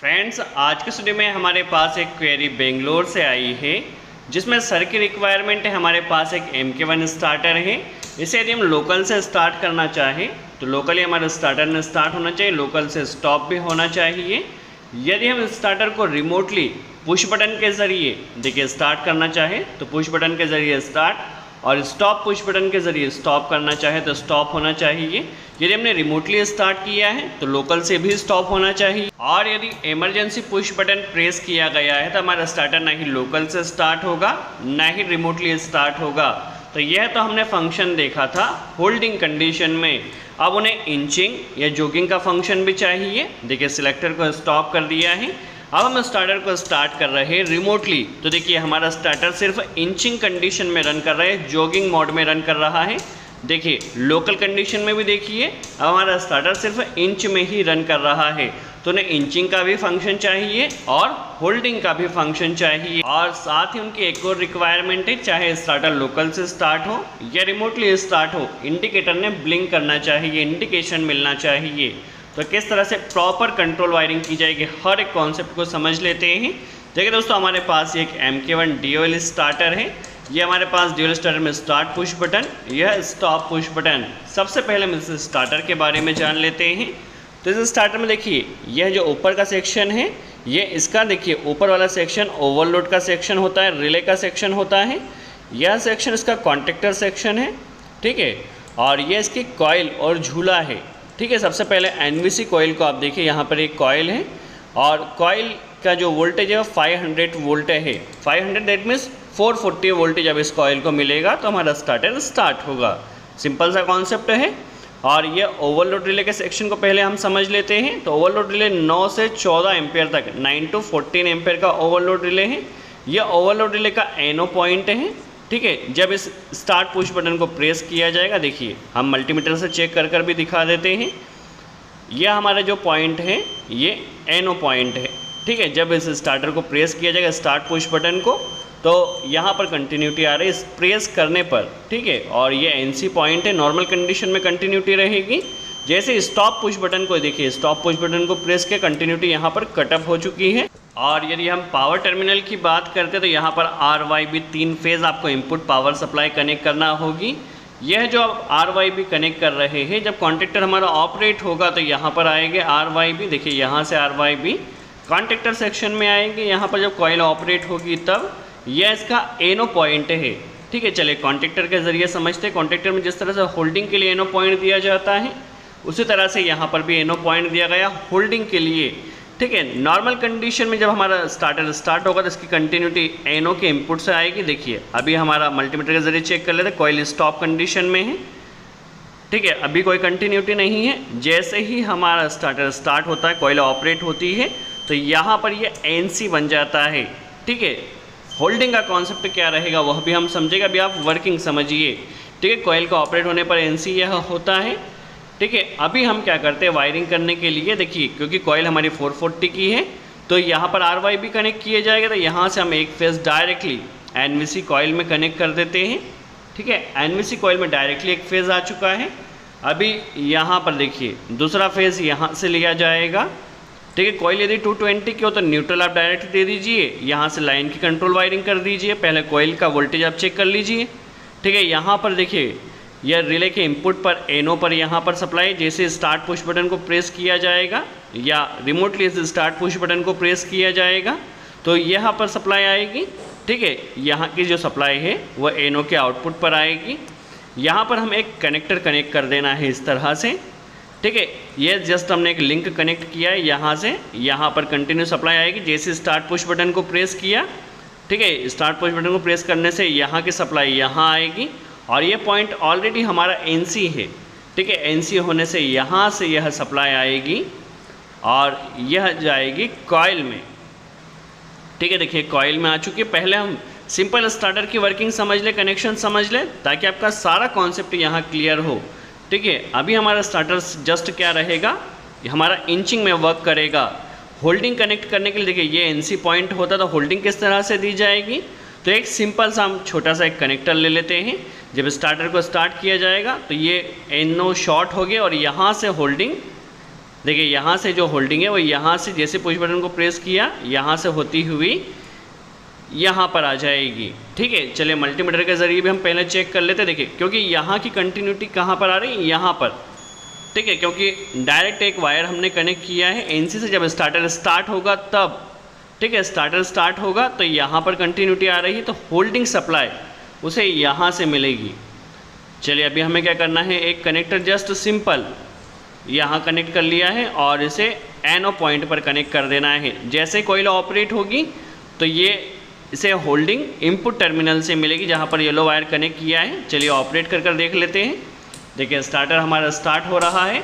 Friends, आज के studio में हमारे पास एक क्वेरी बेंगलोर से आई है जिसमें सर की रिक्वायरमेंट है। हमारे पास एक MK1 स्टार्टर है। इसे यदि हम लोकल से स्टार्ट करना चाहें तो लोकली हमारे स्टार्टर में स्टार्ट होना चाहिए, लोकल से स्टॉप भी होना चाहिए। यदि हम स्टार्टर को रिमोटली पुश बटन के ज़रिए देखिए स्टार्ट करना चाहें तो पुश बटन के ज़रिए स्टार्ट, और स्टॉप पुश बटन के ज़रिए स्टॉप करना चाहे तो स्टॉप होना चाहिए। यदि हमने रिमोटली स्टार्ट किया है तो लोकल से भी स्टॉप होना चाहिए, और यदि इमरजेंसी पुश बटन प्रेस किया गया है तो हमारा स्टार्टर ना ही लोकल से स्टार्ट होगा ना ही रिमोटली स्टार्ट होगा। तो यह तो हमने फंक्शन देखा था होल्डिंग कंडीशन में। अब उन्हें इंचिंग या जोगिंग का फंक्शन भी चाहिए। देखिए सिलेक्टर को स्टॉप कर दिया है। अब हम स्टार्टर को स्टार्ट कर रहे हैं रिमोटली, तो देखिए हमारा स्टार्टर सिर्फ इंचिंग कंडीशन में रन कर रहा है, जॉगिंग मोड में रन कर रहा है। देखिए लोकल कंडीशन में भी देखिए अब हमारा स्टार्टर सिर्फ इंच में ही रन कर रहा है। तो उन्हें इंचिंग का भी फंक्शन चाहिए और होल्डिंग का भी फंक्शन चाहिए, और साथ ही उनकी एक और रिक्वायरमेंट है, चाहे स्टार्टर लोकल से स्टार्ट हो या रिमोटली स्टार्ट हो, इंडिकेटर ने ब्लिंक करना चाहिए, इंडिकेशन मिलना चाहिए। तो किस तरह से प्रॉपर कंट्रोल वायरिंग की जाएगी, हर एक कॉन्सेप्ट को समझ लेते हैं। देखिए दोस्तों, हमारे पास एक MK1 DOL स्टार्टर है। ये हमारे पास ड्यूल स्टार्टर में स्टार्ट पुश बटन, यह स्टॉप पुश बटन। सबसे पहले हम इस स्टार्टर के बारे में जान लेते हैं। तो इस स्टार्टर में देखिए यह जो ऊपर का सेक्शन है, ये इसका देखिए ऊपर वाला सेक्शन ओवरलोड का सेक्शन होता है, रिले का सेक्शन होता है। यह सेक्शन इसका कॉन्टेक्टर सेक्शन है, ठीक है। और यह इसकी कॉइल और झूला है, ठीक है। सबसे पहले NVC कॉइल को आप देखिए, यहाँ पर एक कॉइल है और कॉइल का जो वोल्टेज है वो 500 वोल्ट है। 500 दैट मीन्स 440 वोल्टेज जब इस कॉइल को मिलेगा तो हमारा स्टार्टर स्टार्ट होगा। सिंपल सा कॉन्सेप्ट है। और ये ओवरलोड रिले के सेक्शन को पहले हम समझ लेते हैं। तो ओवरलोड रिले 9 से 14 एम्पेयर तक, 9 to 14 एम्पेयर का ओवरलोड रिले है। यह ओवरलोड रिले का NO पॉइंट है, ठीक है। जब इस स्टार्ट पुश बटन को प्रेस किया जाएगा, देखिए हम मल्टीमीटर से चेक कर भी दिखा देते हैं। यह हमारा जो पॉइंट है ये NO पॉइंट है, ठीक है। जब इस स्टार्टर को प्रेस किया जाएगा स्टार्ट पुश बटन को, तो यहाँ पर कंटिन्यूटी आ रही है इस प्रेस करने पर, ठीक है। और ये NC पॉइंट है, नॉर्मल कंडीशन में कंटिन्यूटी रहेगी। जैसे स्टॉप पुश बटन को देखिए, स्टॉप पुश बटन को प्रेस के कंटिन्यूटी यहाँ पर कटअप हो चुकी है। और यदि हम पावर टर्मिनल की बात करते हैं तो यहाँ पर RYB 3 फेज़ आपको इनपुट पावर सप्लाई कनेक्ट करना होगी। यह जो आप RYB कनेक्ट कर रहे हैं, जब कॉन्टेक्टर हमारा ऑपरेट होगा तो यहाँ पर आएंगे RYB। देखिए यहाँ से RYB कॉन्टेक्टर सेक्शन में आएंगे। यहाँ पर जब कॉइल ऑपरेट होगी तब यह इसका NO पॉइंट है, ठीक है। चलिए कॉन्टेक्टर के ज़रिए समझते हैं। कॉन्टेक्टर में जिस तरह से होल्डिंग के लिए NO पॉइंट दिया जाता है, उसी तरह से यहाँ पर भी NO पॉइंट दिया गया होल्डिंग के लिए, ठीक है। नॉर्मल कंडीशन में जब हमारा स्टार्टर स्टार्ट होगा तो इसकी कंटिन्यूटी NO के इनपुट से आएगी। देखिए अभी हमारा मल्टीमीटर के जरिए चेक कर लेते हैं, कॉइल स्टॉप कंडीशन में है, ठीक है। अभी कोई कंटिन्यूटी नहीं है। जैसे ही हमारा स्टार्टर स्टार्ट होता है, कॉइल ऑपरेट होती है, तो यहाँ पर ये NC बन जाता है, ठीक है। होल्डिंग का कॉन्सेप्ट क्या रहेगा वह भी हम समझेगा। अभी आप वर्किंग समझिए, ठीक है। कॉइल का ऑपरेट होने पर NC यह होता है, ठीक है। अभी हम क्या करते हैं वायरिंग करने के लिए, देखिए क्योंकि कॉइल हमारी 440 की है तो यहाँ पर RYB कनेक्ट किए जाएगा। तो यहाँ से हम एक फेज़ डायरेक्टली NVC कॉइल में कनेक्ट कर देते हैं, ठीक है। NVC कॉइल में डायरेक्टली एक फेज़ आ चुका है। अभी यहाँ पर देखिए दूसरा फेज़ यहाँ से लिया जाएगा, ठीक है। कॉइल यदि 220 की हो तो न्यूट्रल आप डायरेक्ट दे दीजिए, यहाँ से लाइन की कंट्रोल वायरिंग कर दीजिए। पहले कॉइल का वोल्टेज आप चेक कर लीजिए, ठीक है। यहाँ पर देखिए यह रिले के इनपुट पर NO पर यहाँ पर सप्लाई, जैसे स्टार्ट पुश बटन को प्रेस किया जाएगा या रिमोटली इस स्टार्ट पुश बटन को प्रेस किया जाएगा तो यहाँ पर सप्लाई आएगी, ठीक है। यहाँ की जो सप्लाई है वह NO के आउटपुट पर आएगी। यहाँ पर हम एक कनेक्टर कनेक्ट कर देना है इस तरह से, ठीक है। ये जस्ट हमने एक लिंक कनेक्ट किया है, यहाँ से यहाँ पर कंटिन्यू सप्लाई आएगी। जैसे स्टार्ट पुश बटन को प्रेस किया, ठीक है, स्टार्ट पुश बटन को प्रेस करने से यहाँ की सप्लाई यहाँ आएगी। और ये पॉइंट ऑलरेडी हमारा NC है, ठीक है। NC होने से यहाँ से यह सप्लाई आएगी और यह जाएगी कॉइल में, ठीक है। देखिए कॉइल में आ चुकी है। पहले हम सिंपल स्टार्टर की वर्किंग समझ लें, कनेक्शन समझ लें, ताकि आपका सारा कॉन्सेप्ट यहाँ क्लियर हो, ठीक है। अभी हमारा स्टार्टर जस्ट क्या रहेगा, हमारा इंचिंग में वर्क करेगा। होल्डिंग कनेक्ट करने के लिए देखिए ये NC पॉइंट होता तो होल्डिंग किस तरह से दी जाएगी। तो एक सिंपल सा हम छोटा सा एक कनेक्टर ले लेते हैं। जब स्टार्टर को स्टार्ट किया जाएगा तो ये NO शॉर्ट हो गया और यहाँ से होल्डिंग देखिए यहाँ से जो होल्डिंग है वो यहाँ से जैसे पुश बटन को प्रेस किया यहाँ से होती हुई यहाँ पर आ जाएगी। ठीक है, चलिए मल्टीमीटर के ज़रिए भी हम पहले चेक कर लेते हैं। देखिए क्योंकि यहाँ की कंटिन्यूटी कहाँ पर आ रही है, यहाँ पर। ठीक है, क्योंकि डायरेक्ट एक वायर हमने कनेक्ट किया है एनसी से, जब स्टार्टर स्टार्ट होगा तब। ठीक है, स्टार्टर स्टार्ट होगा तो यहाँ पर कंटिन्यूटी आ रही है, तो होल्डिंग सप्लाई उसे यहाँ से मिलेगी। चलिए अभी हमें क्या करना है, एक कनेक्टर जस्ट सिंपल यहाँ कनेक्ट कर लिया है और इसे एनो पॉइंट पर कनेक्ट कर देना है। जैसे कॉइल ऑपरेट होगी तो ये इसे होल्डिंग इनपुट टर्मिनल से मिलेगी जहाँ पर येलो वायर कनेक्ट किया है। चलिए ऑपरेट कर देख लेते हैं। देखिए स्टार्टर हमारा स्टार्ट हो रहा है।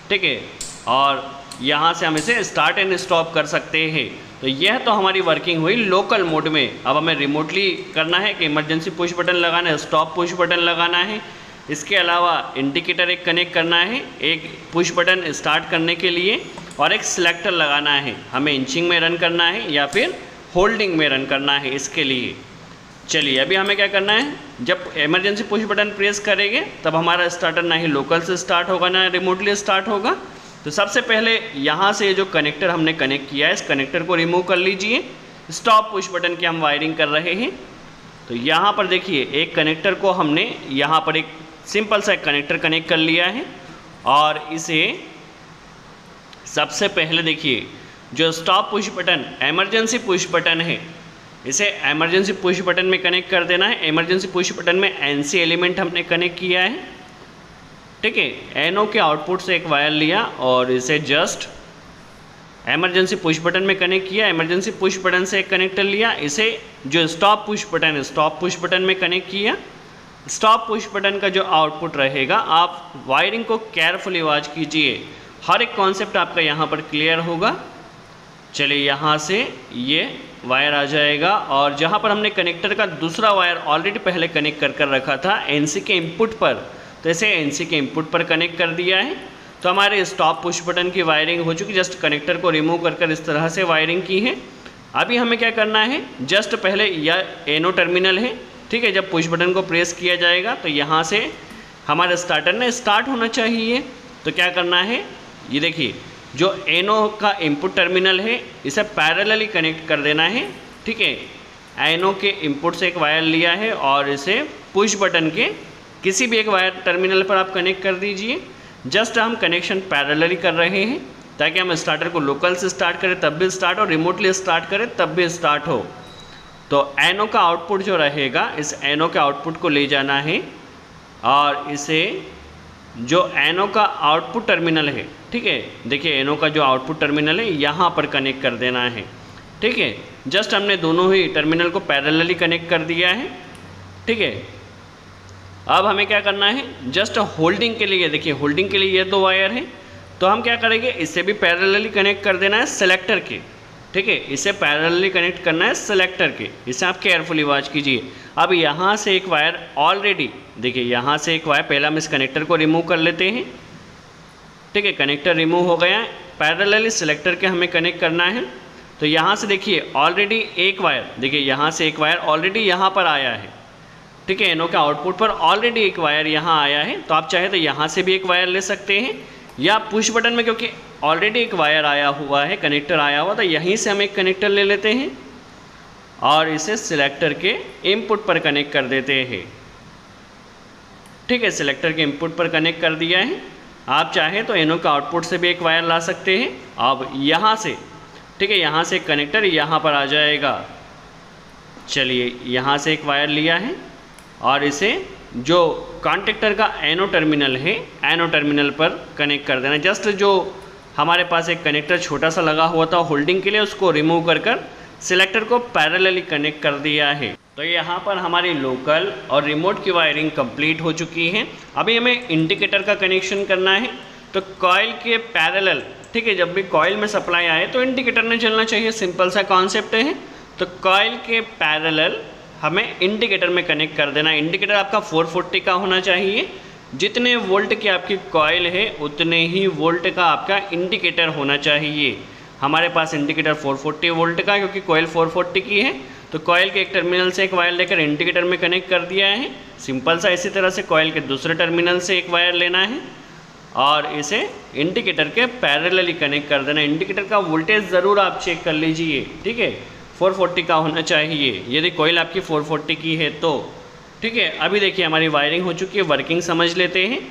ठीक है, और यहाँ से हम इसे स्टार्ट एंड स्टॉप कर सकते हैं। तो यह तो हमारी वर्किंग हुई लोकल मोड में। अब हमें रिमोटली करना है कि इमरजेंसी पुश बटन लगाना है, स्टॉप पुश बटन लगाना है। इसके अलावा इंडिकेटर एक कनेक्ट करना है, एक पुश बटन स्टार्ट करने के लिए, और एक सिलेक्टर लगाना है। हमें इंचिंग में रन करना है या फिर होल्डिंग में रन करना है इसके लिए। चलिए अभी हमें क्या करना है, जब इमरजेंसी पुश बटन प्रेस करेंगे तब हमारा स्टार्टर ना ही लोकल से स्टार्ट होगा ना रिमोटली स्टार्ट होगा। तो सबसे पहले यहाँ से जो कनेक्टर हमने कनेक्ट किया है इस कनेक्टर को रिमूव कर लीजिए। स्टॉप पुश बटन की हम वायरिंग कर रहे हैं। तो यहाँ पर देखिए एक कनेक्टर को हमने यहाँ पर एक सिंपल सा कनेक्टर कनेक्ट कर लिया है, और इसे सबसे पहले देखिए जो stop push button emergency push button है इसे इमरजेंसी पुश बटन में कनेक्ट कर देना है। इमरजेंसी पुश बटन में एनसी एलिमेंट हमने कनेक्ट किया है। ठीक है, एनओ के आउटपुट से एक वायर लिया और इसे जस्ट इमरजेंसी पुश बटन में कनेक्ट किया। इमरजेंसी पुश बटन से एक कनेक्टर लिया, इसे जो स्टॉप पुश बटन है स्टॉप पुश बटन में कनेक्ट किया। स्टॉप पुश बटन का जो आउटपुट रहेगा, आप वायरिंग को केयरफुली वॉच कीजिए, हर एक कॉन्सेप्ट आपका यहाँ पर क्लियर होगा। चलिए यहाँ से ये वायर आ जाएगा, और जहाँ पर हमने कनेक्टर का दूसरा वायर ऑलरेडी पहले कनेक्ट कर रखा था एनसी के इनपुट पर, तो इसे एनसी के इनपुट पर कनेक्ट कर दिया है। तो हमारे स्टॉप पुश बटन की वायरिंग हो चुकी, जस्ट कनेक्टर को रिमूव कर इस तरह से वायरिंग की है। अभी हमें क्या करना है, जस्ट पहले यह एनो टर्मिनल है। ठीक है, जब पुश बटन को प्रेस किया जाएगा तो यहाँ से हमारे स्टार्टर ने स्टार्ट होना चाहिए। तो क्या करना है, ये देखिए जो एनो का इनपुट टर्मिनल है इसे पैरेलली कनेक्ट कर देना है। ठीक है, एनो के इनपुट से एक वायर लिया है और इसे पुश बटन के किसी भी एक वायर टर्मिनल पर आप कनेक्ट कर दीजिए। जस्ट हम कनेक्शन पैरेलली कर रहे हैं ताकि हम स्टार्टर को लोकल से स्टार्ट करें तब भी स्टार्ट हो, रिमोटली स्टार्ट करें तब भी स्टार्ट हो। तो एनो का आउटपुट जो रहेगा इस एनो के आउटपुट को ले जाना है और इसे जो एनो का आउटपुट टर्मिनल है, ठीक है, देखिए एनो का जो आउटपुट टर्मिनल है यहाँ पर कनेक्ट कर देना है। ठीक है, जस्ट हमने दोनों ही टर्मिनल को पैरेलली कनेक्ट कर दिया है। ठीक है, अब हमें क्या करना है, जस्ट होल्डिंग के लिए, देखिए होल्डिंग के लिए ये दो वायर है, तो हम क्या करेंगे, इससे भी पैरेलली कनेक्ट कर देना है सिलेक्टर के। ठीक है, इसे पैरेलली कनेक्ट करना है सिलेक्टर के, इसे आप केयरफुली वॉच कीजिए। अब यहाँ से एक वायर ऑलरेडी, देखिए यहाँ से एक वायर, पहले हम इस कनेक्टर को रिमूव कर लेते हैं। ठीक है, कनेक्टर रिमूव हो गया है, पैरेलली सिलेक्टर के हमें कनेक्ट करना है। तो यहाँ से देखिए ऑलरेडी एक वायर, देखिए यहाँ से एक वायर ऑलरेडी यहाँ पर आया है। ठीक है, एनो के आउटपुट पर ऑलरेडी एक वायर यहाँ आया है, तो आप चाहे तो यहाँ से भी एक वायर ले सकते हैं, या पुश बटन में क्योंकि ऑलरेडी एक वायर आया हुआ है, कनेक्टर आया हुआ, तो यहीं से हम एक कनेक्टर ले लेते हैं और इसे सिलेक्टर के इनपुट पर कनेक्ट कर देते हैं। ठीक है, सिलेक्टर के इनपुट पर कनेक्ट कर दिया है। आप चाहें तो एनो का आउटपुट से भी एक वायर ला सकते हैं। अब यहाँ से, ठीक है, यहाँ से कनेक्टर यहाँ पर आ जाएगा। चलिए यहाँ से एक वायर लिया है और इसे जो कॉन्टेक्टर का एनो टर्मिनल है, एनो टर्मिनल पर कनेक्ट कर देना। जस्ट जो हमारे पास एक कनेक्टर छोटा सा लगा हुआ था होल्डिंग के लिए, उसको रिमूव कर सिलेक्टर को पैरेलली कनेक्ट कर दिया है। तो यहाँ पर हमारी लोकल और रिमोट की वायरिंग कंप्लीट हो चुकी है। अभी हमें इंडिकेटर का कनेक्शन करना है। तो कॉइल के पैरेलल, ठीक है, जब भी कॉइल में सप्लाई आए तो इंडिकेटर नहीं चलना चाहिए, सिंपल सा कॉन्सेप्ट है। तो कॉइल के पैरेलल हमें इंडिकेटर में कनेक्ट कर देना। इंडिकेटर आपका 440 का होना चाहिए। जितने वोल्ट की आपकी कॉइल है उतने ही वोल्ट का आपका इंडिकेटर होना चाहिए। हमारे पास इंडिकेटर 440 वोल्ट का, क्योंकि कॉइल 440 की है, तो कॉइल के एक टर्मिनल से एक वायर लेकर इंडिकेटर में कनेक्ट कर दिया है। सिंपल सा इसी तरह से कॉइल के दूसरे टर्मिनल से एक वायर लेना है और इसे इंडिकेटर के पैरेलली कनेक्ट कर देना। इंडिकेटर का वोल्टेज ज़रूर आप चेक कर लीजिए, ठीक है, 440 का होना चाहिए यदि कोयल आपकी 440 की है तो, ठीक है। अभी देखिए हमारी वायरिंग हो चुकी है, वर्किंग समझ लेते हैं,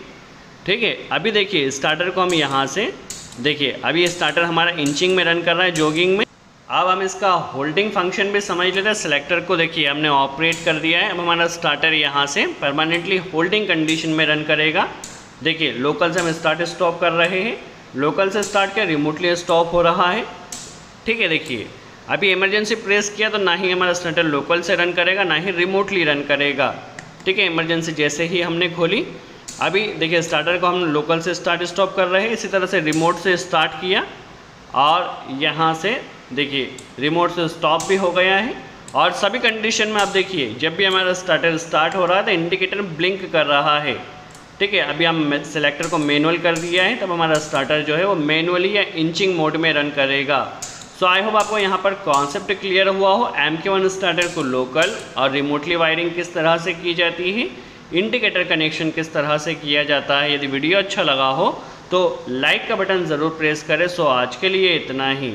ठीक है। अभी देखिए स्टार्टर को हम यहाँ से देखिए, अभी ये स्टार्टर हमारा इंचिंग में रन कर रहा है, जॉगिंग में। अब हम इसका होल्डिंग फंक्शन भी समझ लेते हैं। सेलेक्टर को देखिए हमने ऑपरेट कर दिया है। अब हमारा स्टार्टर यहाँ से परमानेंटली होल्डिंग कंडीशन में रन करेगा। देखिए लोकल से हम स्टार्ट स्टॉप कर रहे हैं, लोकल से स्टार्ट किया, रिमोटली स्टॉप हो रहा है, ठीक है। देखिए अभी इमरजेंसी प्रेस किया तो ना ही हमारा स्टार्टर लोकल से रन करेगा ना ही रिमोटली रन करेगा, ठीक है। इमरजेंसी जैसे ही हमने खोली, अभी देखिए स्टार्टर को हम लोकल से स्टार्ट स्टॉप कर रहे हैं, इसी तरह से रिमोट से स्टार्ट किया और यहाँ से देखिए रिमोट से स्टॉप भी हो गया है। और सभी कंडीशन में आप देखिए जब भी हमारा स्टार्टर स्टार्ट हो रहा है तो इंडिकेटर ब्लिंक कर रहा है, ठीक है। अभी हम सेलेक्टर को मैनुअल कर दिया है, तब हमारा स्टार्टर जो है वो मैनुअली या इंचिंग मोड में रन करेगा। सो आई होप आपको यहाँ पर कॉन्सेप्ट क्लियर हुआ हो। MK1 स्टार्टर को लोकल और रिमोटली वायरिंग किस तरह से की जाती है, इंडिकेटर कनेक्शन किस तरह से किया जाता है। यदि वीडियो अच्छा लगा हो तो लाइक का बटन ज़रूर प्रेस करें। सो आज के लिए इतना ही।